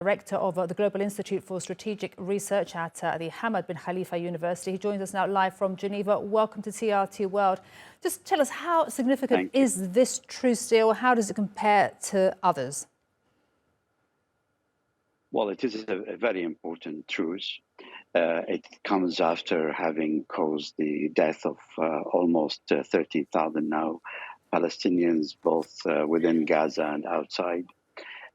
Director of the Global Institute for Strategic Research at the Hamad Bin Khalifa University. He joins us now live from Geneva. Welcome to TRT World. Just tell us, how significant is this truce deal? How does it compare to others? Well, it is a very important truce. It comes after having caused the death of almost 30,000 now Palestinians, both within Gaza and outside.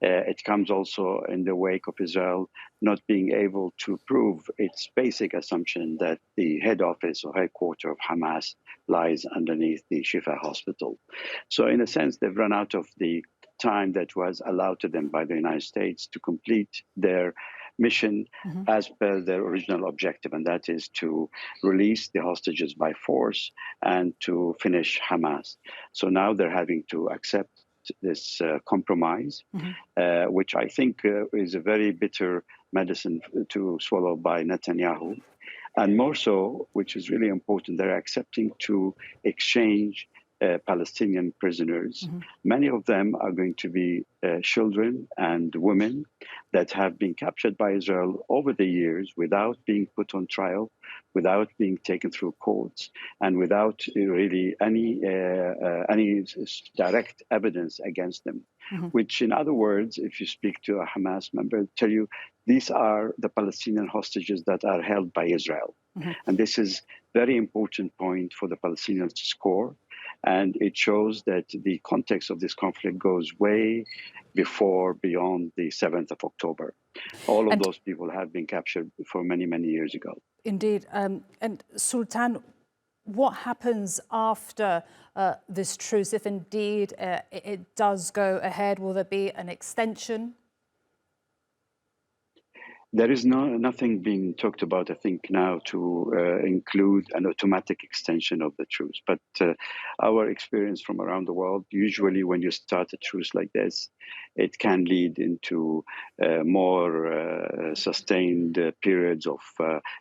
It comes also in the wake of Israel not being able to prove its basic assumption that the head office or headquarters of Hamas lies underneath the Shifa hospital. So in a sense, they've run out of the time that was allowed to them by the United States to complete their mission as per their original objective, and that is to release the hostages by force and to finish Hamas. So now they're having to accept this compromise, which I think is a very bitter medicine to swallow by Netanyahu. And more so, which is really important, they're accepting to exchange Palestinian prisoners. Many of them are going to be children and women that have been captured by Israel over the years without being put on trial, without being taken through courts, and without really any direct evidence against them. Which, in other words, if you speak to a Hamas member, tell you these are the Palestinian hostages that are held by Israel. And this is a very important point for the Palestinians to score. And it shows that the context of this conflict goes way beyond the 7th of October. All of those people have been captured for many, many years ago. Indeed. And Sultan, what happens after this truce, if indeed it does go ahead? Will there be an extension? There is nothing being talked about, I think, now to include an automatic extension of the truce. But our experience from around the world, usually when you start a truce like this, it can lead into more sustained periods of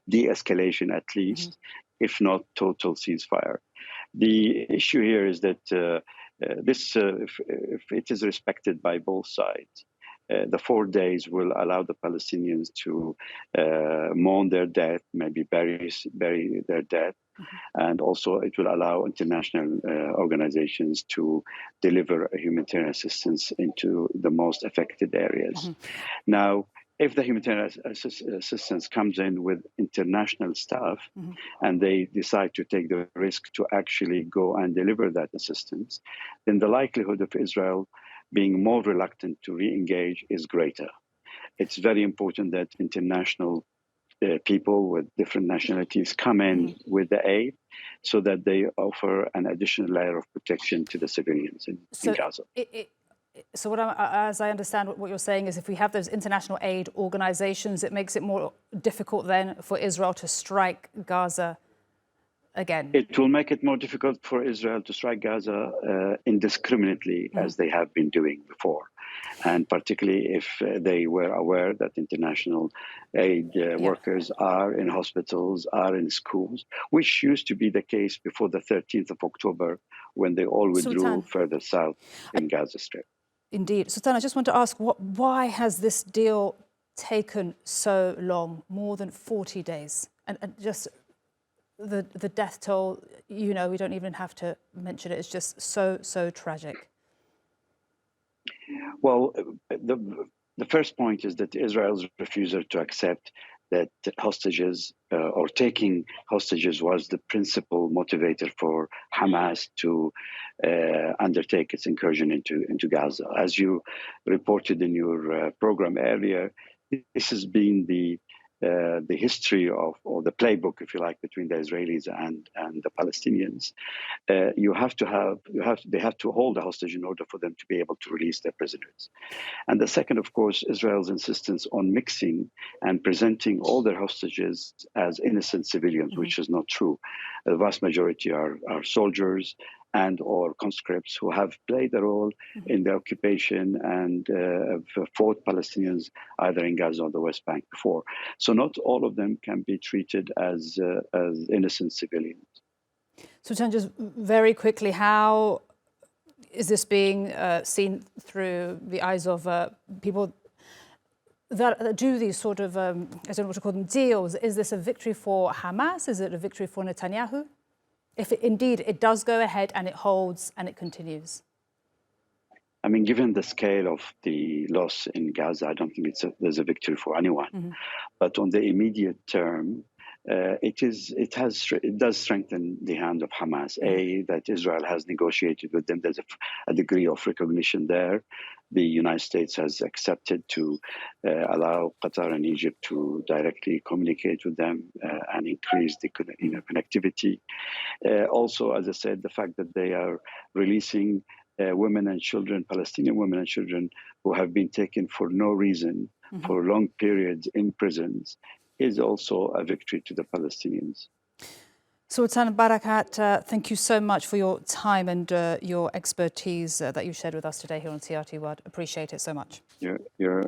de-escalation, at least, if not total ceasefire. The issue here is that if it is respected by both sides, the 4 days will allow the Palestinians to mourn their death, maybe bury their death. And also it will allow international organizations to deliver humanitarian assistance into the most affected areas. Now, if the humanitarian assistance comes in with international staff and they decide to take the risk to actually go and deliver that assistance, then the likelihood of Israel being more reluctant to re-engage is greater. It's very important that international people with different nationalities come in with the aid so that they offer an additional layer of protection to the civilians in Gaza. So as I understand what you're saying is, if we have those international aid organizations, it makes it more difficult then for Israel to strike Gaza again. It will make it more difficult for Israel to strike Gaza indiscriminately, as they have been doing before. And particularly if they were aware that international aid workers are in hospitals, are in schools, which used to be the case before the 13th of October, when they all withdrew further south in Gaza Strip. Indeed. Sultan, I just want to ask, why has this deal taken so long, more than 40 days? And just the death toll, we don't even have to mention it. It's just so tragic. Well, the first point is that Israel's refusal to accept that hostages or taking hostages was the principal motivator for Hamas to undertake its incursion into Gaza. As you reported in your program earlier, this has been the history of, or the playbook, if you like, between the Israelis and the Palestinians. They have to hold a hostage in order for them to be able to release their prisoners. And the second, of course, Israel's insistence on mixing and presenting all their hostages as innocent civilians, which is not true. The vast majority are soldiers and or conscripts who have played a role in the occupation and have fought Palestinians either in Gaza or the West Bank before. So not all of them can be treated as innocent civilians. Sultan, just very quickly, how is this being seen through the eyes of people that do these sort of, I don't know what to call them, deals, is this a victory for Hamas? Is it a victory for Netanyahu? If indeed it does go ahead and it holds and it continues? I mean, given the scale of the loss in Gaza, I don't think there's a victory for anyone. Mm-hmm. But on the immediate term, it does strengthen the hand of Hamas. That Israel has negotiated with them. There's a degree of recognition there. The United States has accepted to allow Qatar and Egypt to directly communicate with them and increase the connectivity. Also, as I said, the fact that they are releasing women and children, Palestinian women and children who have been taken for no reason for long periods in prisons is also a victory to the Palestinians. Sultan Barakat, thank you so much for your time and your expertise that you shared with us today here on CRT World. Appreciate it so much. You're